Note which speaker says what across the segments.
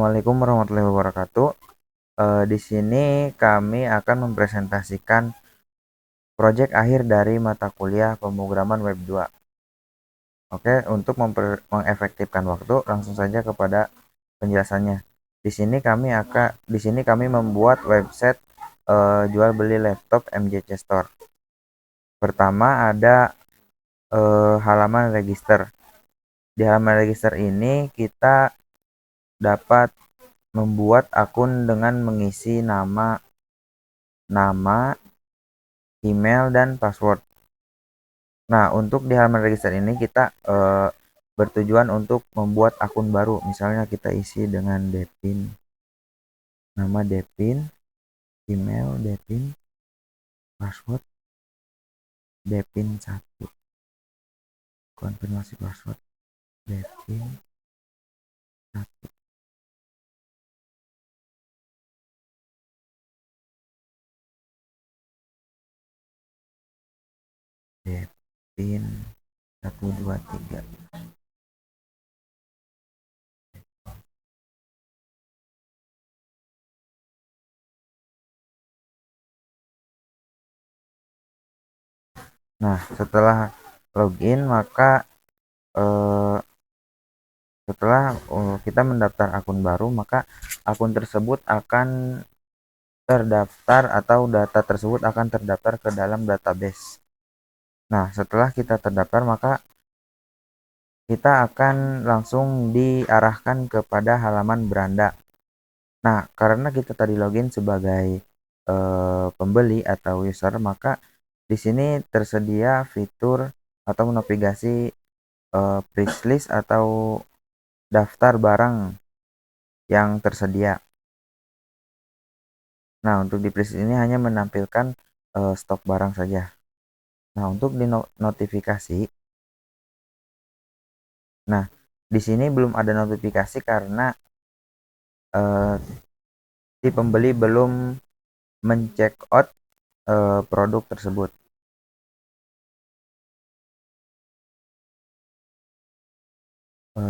Speaker 1: Assalamualaikum warahmatullahi wabarakatuh. Di sini kami akan mempresentasikan proyek akhir dari mata kuliah pemrograman Web 2. Oke, untuk mengefektifkan waktu, langsung saja kepada penjelasannya. Di sini kami membuat website jual beli laptop MJC Store. Pertama ada halaman register. Di halaman register ini kita dapat membuat akun dengan mengisi nama, email, dan password. Nah, untuk di halaman register ini kita bertujuan untuk membuat akun baru. Misalnya kita isi dengan Depin, nama Depin, email Depin, password Depin 1, konfirmasi password Depin 1. Depin 123. Nah, setelah login maka setelah kita mendaftar akun baru, maka akun tersebut akan terdaftar atau data tersebut akan terdaftar ke dalam database. Nah, setelah kita terdaftar, maka kita akan langsung diarahkan kepada halaman beranda. Nah, karena kita tadi login sebagai pembeli atau user, maka di sini tersedia fitur atau navigasi price list atau daftar barang yang tersedia. Nah, untuk di price ini hanya menampilkan stok barang saja. Nah, untuk di notifikasi, nah di sini belum ada notifikasi karena si pembeli belum men-check out produk tersebut.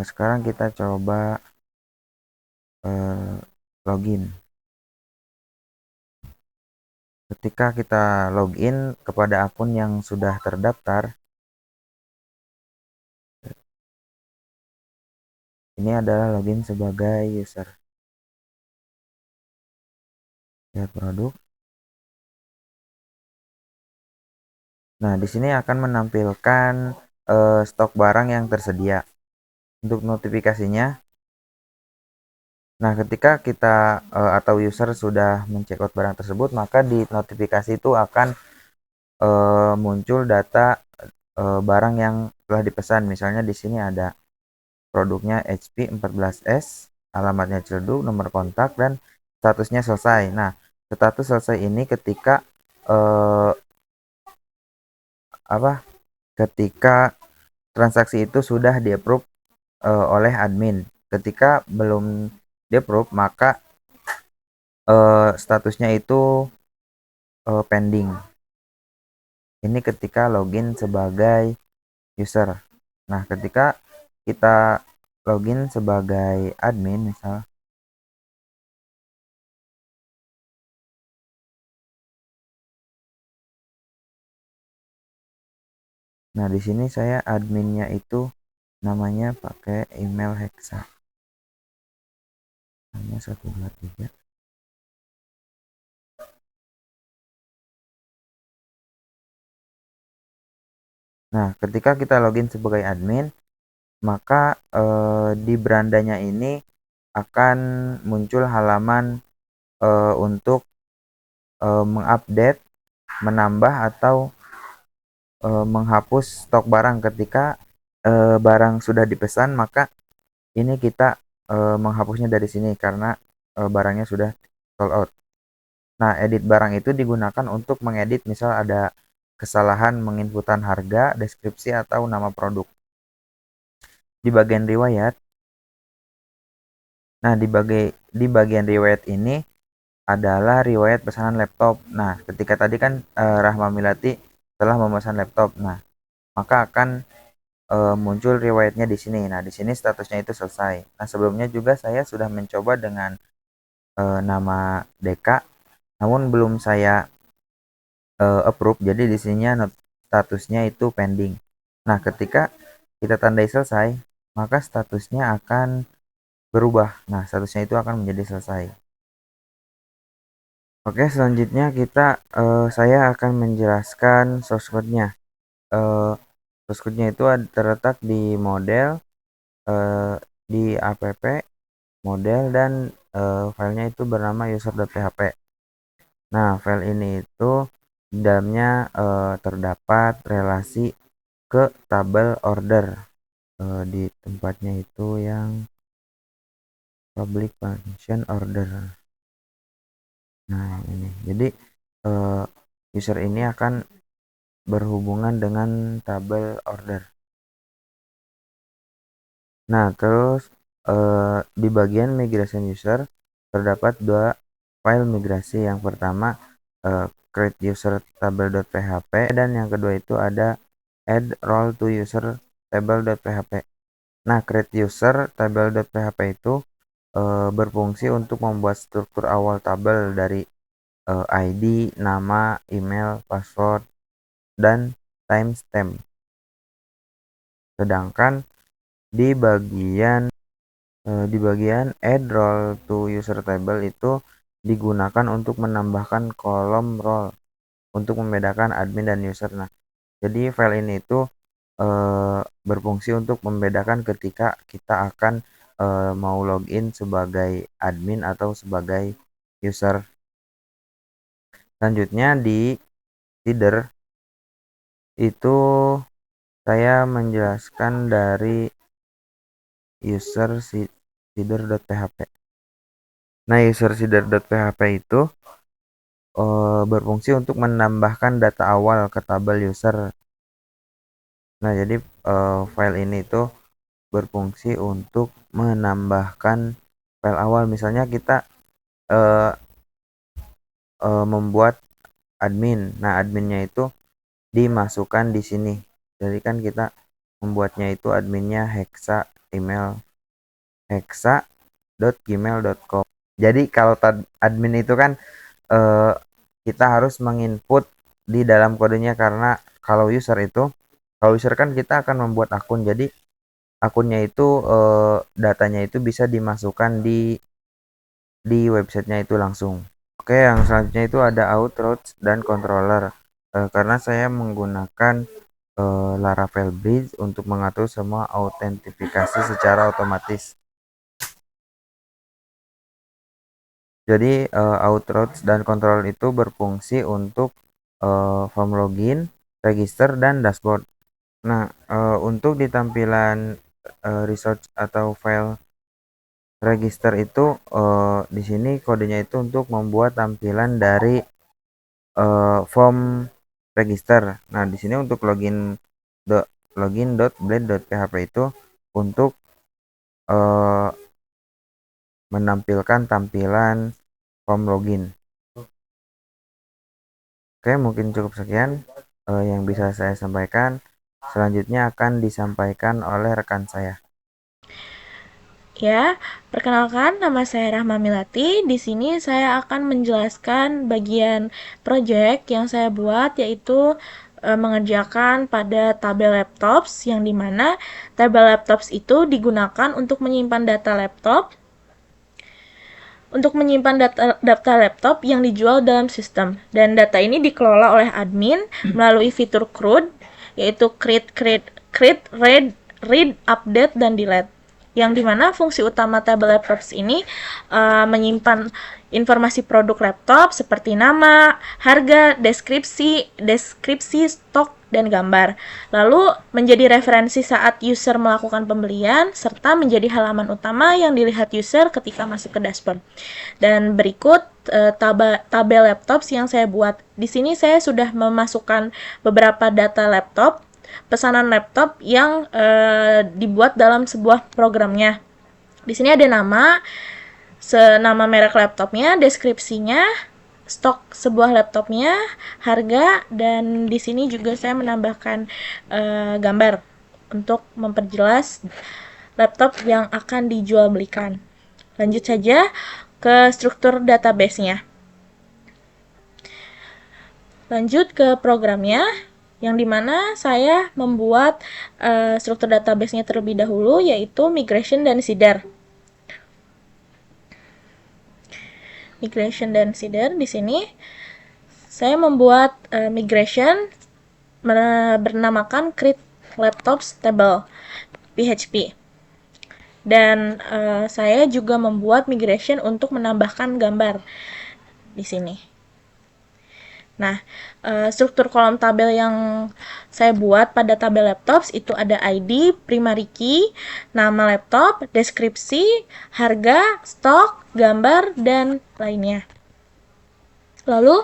Speaker 1: Sekarang kita coba login. Ketika kita login kepada akun yang sudah terdaftar, ini adalah login sebagai user. Lihat produk. Nah, di sini akan menampilkan stok barang yang tersedia. Untuk notifikasinya, nah ketika kita atau user sudah men-check out barang tersebut, maka di notifikasi itu akan muncul data barang yang telah dipesan. Misalnya di sini ada produknya HP 14S, alamatnya Ciledug, nomor kontak, dan statusnya selesai. Nah, status selesai ini ketika ketika transaksi itu sudah di-approve oleh admin. Ketika belum di-approve, maka statusnya itu pending. Ini ketika login sebagai user. Nah, ketika kita login sebagai admin misal, nah di sini saya adminnya itu namanya pakai email hexa, hanya 123. Nah, ketika kita login sebagai admin, maka di berandanya ini akan muncul halaman untuk mengupdate, menambah, atau menghapus stok barang. Ketika barang sudah dipesan, maka ini kita menghapusnya dari sini karena barangnya sudah sold out. Nah, edit barang itu digunakan untuk mengedit, misal ada kesalahan menginputkan harga, deskripsi, atau nama produk. Di bagian riwayat, nah di bagian riwayat ini adalah riwayat pesanan laptop. Nah, ketika tadi kan Rahma Milati telah memesan laptop. Nah, maka akan muncul riwayatnya di sini. Nah, di sini statusnya itu selesai. Nah, sebelumnya juga saya sudah mencoba dengan nama Deka, namun belum saya approve. Jadi di sininya statusnya itu pending. Nah, ketika kita tandai selesai, maka statusnya akan berubah. Nah, statusnya itu akan menjadi selesai. Oke, selanjutnya saya akan menjelaskan source code-nya. Eh, Source code-nya itu terletak di model, eh, di app model, dan filenya itu bernama user.php. Nah, file ini itu di dalamnya terdapat relasi ke tabel order, di tempatnya itu yang public function order. Nah, ini. Jadi eh, user ini akan berhubungan dengan tabel order. Nah, terus di bagian migration user terdapat dua file migrasi. Yang pertama create user table.php, dan yang kedua itu ada add role to user table.php. Nah, create user table.php itu berfungsi untuk membuat struktur awal tabel dari ID, nama, email, password, dan timestamp. Sedangkan di bagian add role to user table itu digunakan untuk menambahkan kolom role untuk membedakan admin dan user. Nah, jadi file ini itu berfungsi untuk membedakan ketika kita akan mau login sebagai admin atau sebagai user. Selanjutnya di header itu saya menjelaskan dari user header.php. Nah, user header.php itu berfungsi untuk menambahkan data awal ke tabel user. Nah, jadi file ini tuh berfungsi untuk menambahkan file awal. Misalnya kita uh, membuat admin. Nah, adminnya itu dimasukkan di sini. Jadi kan kita membuatnya itu adminnya hexa email hexa.gmail.com. Jadi kalau admin itu kan uh, kita harus menginput di dalam kodenya, karena kalau user kan kita akan membuat akun. Jadi akunnya itu datanya itu bisa dimasukkan di websitenya itu langsung. Oke, yang selanjutnya itu ada outroot dan controller. Karena saya menggunakan Laravel Bridge untuk mengatur semua autentifikasi secara otomatis. Jadi outroot dan controller itu berfungsi untuk form login, register, dan dashboard. Nah, untuk di tampilan research atau file register itu di sini kodenya itu untuk membuat tampilan dari form register. Nah, di sini untuk login.blade.php itu untuk menampilkan tampilan form login. Oke, mungkin cukup sekian yang bisa saya sampaikan. Selanjutnya akan disampaikan oleh rekan saya.
Speaker 2: Ya, perkenalkan nama saya Rahma Milati. Di sini saya akan menjelaskan bagian project yang saya buat, yaitu mengerjakan pada tabel laptops, yang dimana tabel laptops itu digunakan untuk menyimpan data laptop, data laptop yang dijual dalam sistem. Dan data ini dikelola oleh admin melalui fitur CRUD, yaitu read, update, dan delete. Yang dimana fungsi utama tabel laptops ini menyimpan informasi produk laptop seperti nama, harga, deskripsi stok, dan gambar. Lalu menjadi referensi saat user melakukan pembelian, serta menjadi halaman utama yang dilihat user ketika masuk ke dashboard. Dan berikut tabel laptops yang saya buat. Di sini saya sudah memasukkan beberapa data laptop, pesanan laptop yang dibuat dalam sebuah programnya. Di sini ada nama merek laptopnya, deskripsinya, stok sebuah laptopnya, harga, dan di sini juga saya menambahkan gambar untuk memperjelas laptop yang akan dijual belikan. Lanjut saja ke struktur database-nya. Lanjut ke programnya, yang dimana saya membuat struktur database-nya terlebih dahulu, yaitu migration dan seeder. Migration dan seeder di sini saya membuat migration bernamakan create laptops table PHP. Dan saya juga membuat migration untuk menambahkan gambar di sini. Nah, struktur kolom tabel yang saya buat pada tabel laptops itu ada ID, primary key, nama laptop, deskripsi, harga, stok, gambar, dan lainnya. Lalu,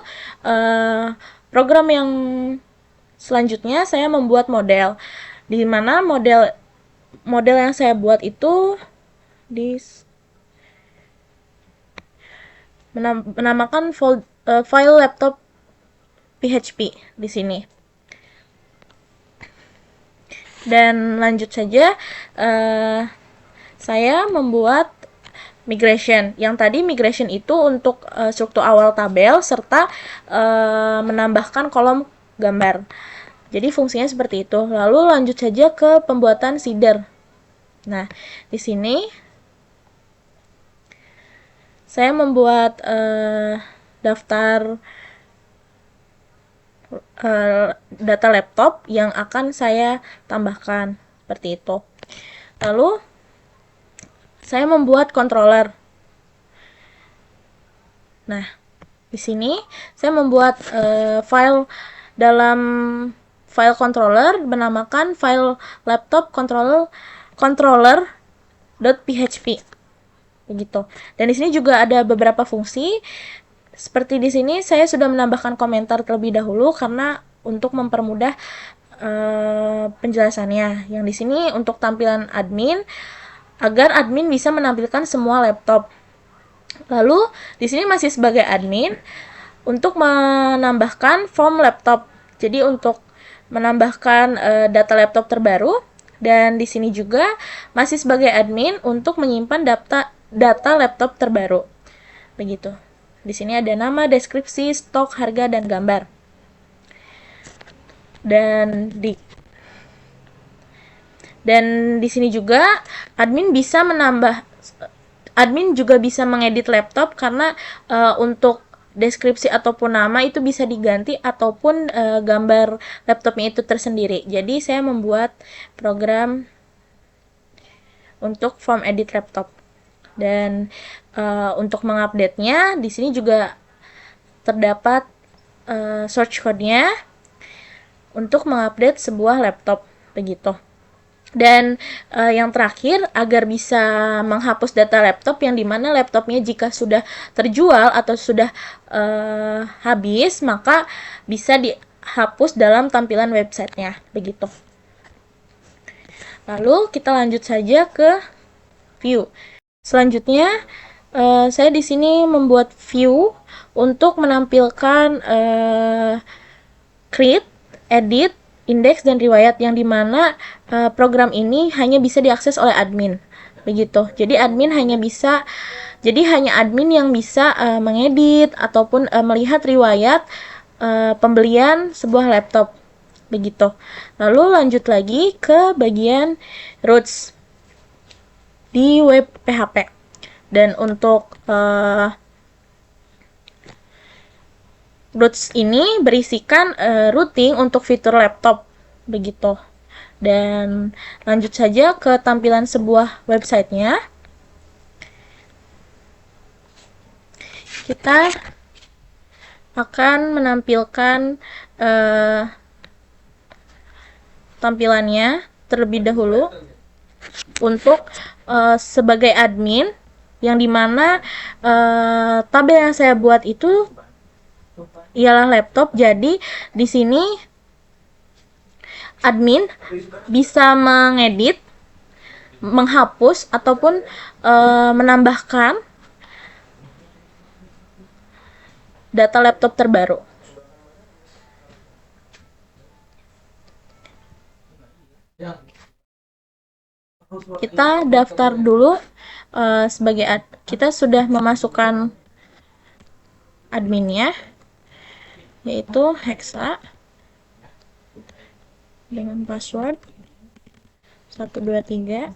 Speaker 2: program yang selanjutnya saya membuat model, di mana model yang saya buat itu menamakan file laptop PHP di sini. Dan lanjut saja, saya membuat migration. Yang tadi migration itu untuk struktur awal tabel serta menambahkan kolom gambar. Jadi fungsinya seperti itu. Lalu lanjut saja ke pembuatan seeder. Nah, di sini saya membuat daftar data laptop yang akan saya tambahkan seperti itu. Lalu saya membuat controller. Nah, di sini saya membuat file dalam file controller bernamakan file laptop controller.php. Begitu. Dan di sini juga ada beberapa fungsi. Seperti di sini saya sudah menambahkan komentar terlebih dahulu karena untuk mempermudah penjelasannya. Yang di sini untuk tampilan admin agar admin bisa menampilkan semua laptop. Lalu di sini masih sebagai admin untuk menambahkan form laptop. Jadi untuk menambahkan data laptop terbaru, dan di sini juga masih sebagai admin untuk menyimpan data laptop terbaru. Begitu. Di sini ada nama, deskripsi, stok, harga, dan gambar. Dan di sini juga admin juga bisa mengedit laptop karena untuk deskripsi ataupun nama itu bisa diganti ataupun gambar laptopnya itu tersendiri. Jadi saya membuat program untuk form edit laptop. Dan untuk mengupdate-nya di sini juga terdapat source code-nya untuk mengupdate sebuah laptop begitu. Dan yang terakhir, agar bisa menghapus data laptop yang dimana laptopnya jika sudah terjual atau sudah habis, maka bisa dihapus dalam tampilan websitenya begitu. Lalu kita lanjut saja ke view. Selanjutnya, saya di sini membuat view untuk menampilkan create, edit, indeks, dan riwayat yang dimana program ini hanya bisa diakses oleh admin. Begitu. Jadi hanya admin yang bisa mengedit ataupun melihat riwayat pembelian sebuah laptop. Begitu. Lalu lanjut lagi ke bagian roots di web PHP. Dan untuk roots ini berisikan routing untuk fitur laptop begitu. Dan lanjut saja ke tampilan sebuah websitenya. Kita akan menampilkan tampilannya terlebih dahulu untuk sebagai admin, yang dimana tabel yang saya buat itu ialah laptop. Jadi di sini admin bisa mengedit, menghapus ataupun menambahkan data laptop terbaru. kita daftar dulu sebagai kita sudah memasukkan adminnya, yaitu Hexa dengan password 123.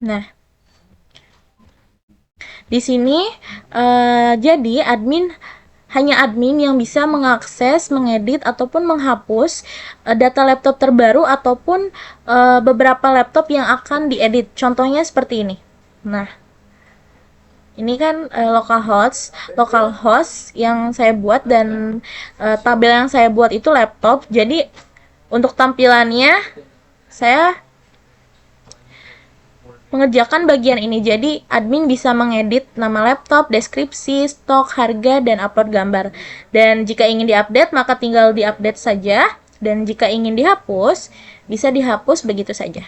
Speaker 2: Nah, di sini jadi hanya admin yang bisa mengakses, mengedit, ataupun menghapus data laptop terbaru ataupun beberapa laptop yang akan diedit. Contohnya seperti ini. Nah, ini kan localhost yang saya buat, dan tabel yang saya buat itu laptop. Jadi untuk tampilannya saya mengerjakan bagian ini. Jadi admin bisa mengedit nama laptop, deskripsi, stok, harga, dan upload gambar. Dan jika ingin diupdate, maka tinggal diupdate saja. Dan jika ingin dihapus, bisa dihapus begitu saja.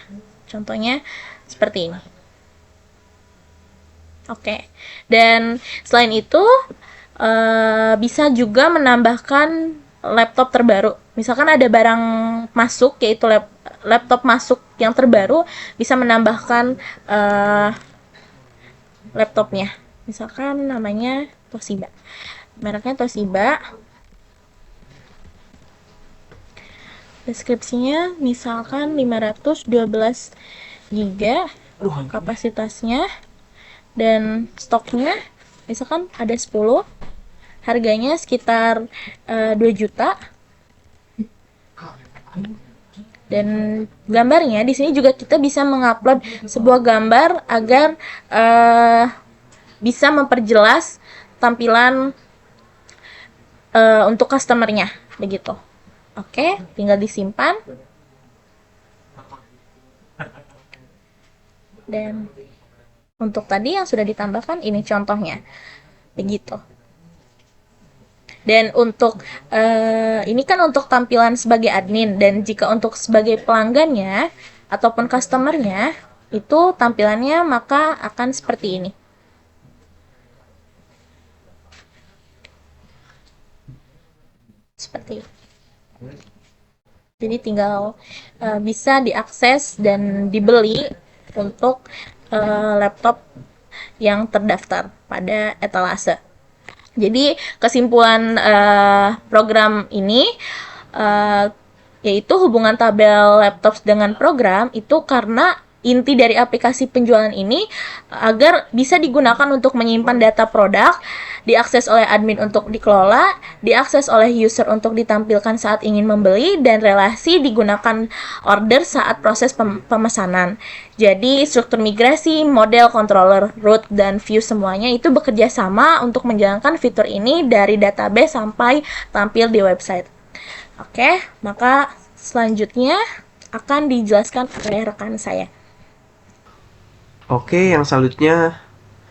Speaker 2: Contohnya seperti ini. Oke. Dan selain itu, bisa juga menambahkan laptop terbaru. Misalkan ada barang masuk, yaitu laptop masuk yang terbaru, bisa menambahkan laptopnya. Misalkan namanya Toshiba. Mereknya Toshiba. Deskripsinya misalkan 512 GB kapasitasnya, dan stoknya misalkan ada 10, harganya sekitar 2 juta. Dan gambarnya di sini juga kita bisa mengupload sebuah gambar agar bisa memperjelas tampilan untuk customernya begitu. Oke, tinggal disimpan. Dan untuk tadi yang sudah ditambahkan, ini contohnya begitu. Dan untuk ini kan untuk tampilan sebagai admin, dan jika untuk sebagai pelanggannya ataupun customernya, itu tampilannya maka akan seperti ini. Seperti ini. Jadi tinggal bisa diakses dan dibeli untuk laptop yang terdaftar pada etalase. Jadi kesimpulan program ini yaitu hubungan tabel laptop dengan program itu karena inti dari aplikasi penjualan ini agar bisa digunakan untuk menyimpan data produk, diakses oleh admin untuk dikelola, diakses oleh user untuk ditampilkan saat ingin membeli, dan relasi digunakan order saat proses pemesanan. Jadi struktur migrasi, model, controller, root, dan view semuanya itu bekerja sama untuk menjalankan fitur ini dari database sampai tampil di website. Oke, maka selanjutnya akan dijelaskan oleh rekan saya.
Speaker 3: Oke, yang selanjutnya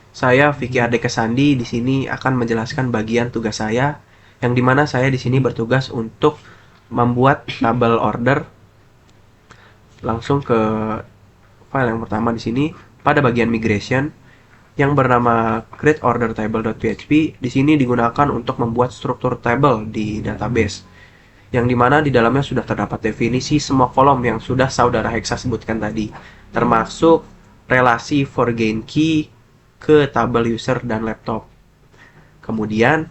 Speaker 3: saya Vicky Ade Kesandi di sini akan menjelaskan bagian tugas saya, yang dimana saya di sini bertugas untuk membuat tabel order. Langsung ke file yang pertama di sini pada bagian migration yang bernama createOrderTable.php. Di sini digunakan untuk membuat struktur table di database, yang dimana di dalamnya sudah terdapat definisi semua kolom yang sudah saudara Hexa sebutkan tadi, termasuk relasi foreign key ke tabel user dan laptop. Kemudian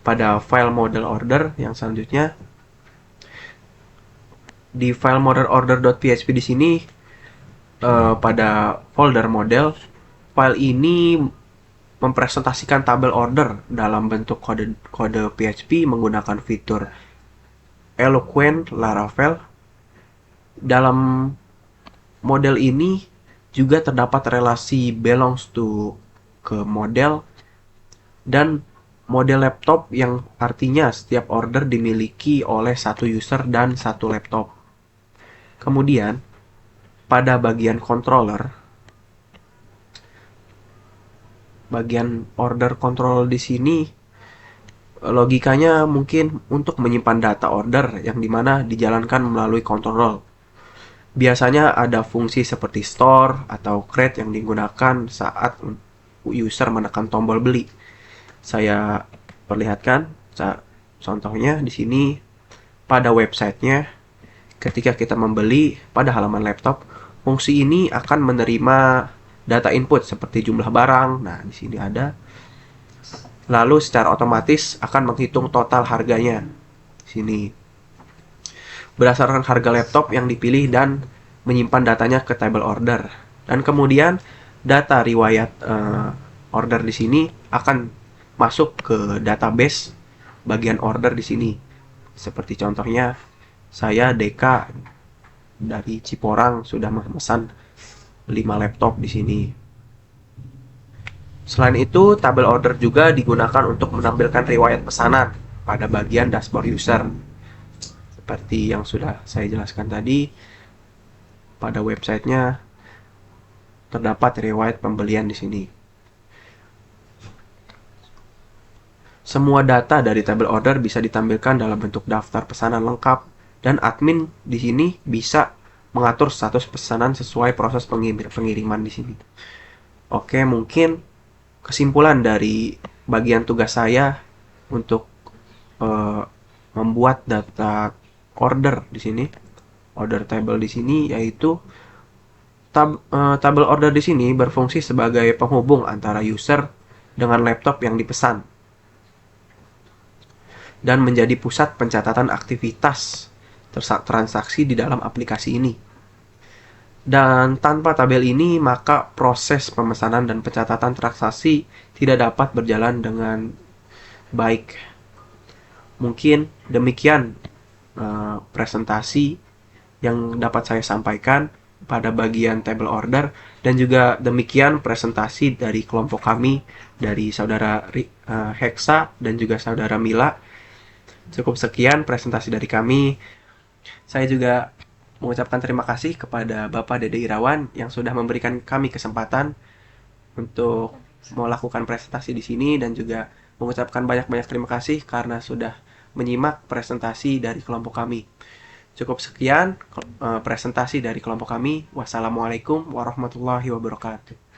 Speaker 3: pada file model order yang selanjutnya, di file model order.php di sini pada folder model, file ini mempresentasikan tabel order dalam bentuk kode PHP menggunakan fitur Eloquent Laravel. Dalam model ini juga terdapat relasi belongs to ke model dan model laptop, yang artinya setiap order dimiliki oleh satu user dan satu laptop. Kemudian pada bagian controller, bagian order control di sini logikanya mungkin untuk menyimpan data order yang dimana dijalankan melalui control. Biasanya ada fungsi seperti store atau create yang digunakan saat user menekan tombol beli. Saya perlihatkan contohnya di sini pada websitenya, ketika kita membeli pada halaman laptop, fungsi ini akan menerima data input seperti jumlah barang. Nah, di sini ada. Lalu secara otomatis akan menghitung total harganya. Di sini berdasarkan harga laptop yang dipilih dan menyimpan datanya ke table order. Dan kemudian data riwayat order di sini akan masuk ke database bagian order di sini. Seperti contohnya saya Deka dari Ciporang sudah memesan 5 laptop di sini. Selain itu, tabel order juga digunakan untuk menampilkan riwayat pesanan pada bagian dashboard user. Seperti yang sudah saya jelaskan tadi, pada websitenya terdapat riwayat pembelian di sini. Semua data dari tabel order bisa ditampilkan dalam bentuk daftar pesanan lengkap, dan admin di sini bisa mengatur status pesanan sesuai proses pengiriman di sini. Oke, mungkin kesimpulan dari bagian tugas saya untuk membuat data order di sini, order table di sini, yaitu tabel order di sini berfungsi sebagai penghubung antara user dengan laptop yang dipesan dan menjadi pusat pencatatan aktivitas transaksi di dalam aplikasi ini. Dan tanpa tabel ini, maka proses pemesanan dan pencatatan transaksi tidak dapat berjalan dengan baik. Mungkin demikian presentasi yang dapat saya sampaikan pada bagian table order, dan juga demikian presentasi dari kelompok kami, dari saudara Hexa dan juga saudara Mila. Cukup sekian presentasi dari kami. Saya juga mengucapkan terima kasih kepada Bapak Dede Irawan yang sudah memberikan kami kesempatan untuk melakukan presentasi di sini, dan juga mengucapkan banyak-banyak terima kasih karena sudah menyimak presentasi dari kelompok kami. Cukup sekian presentasi dari kelompok kami. Wassalamualaikum warahmatullahi wabarakatuh.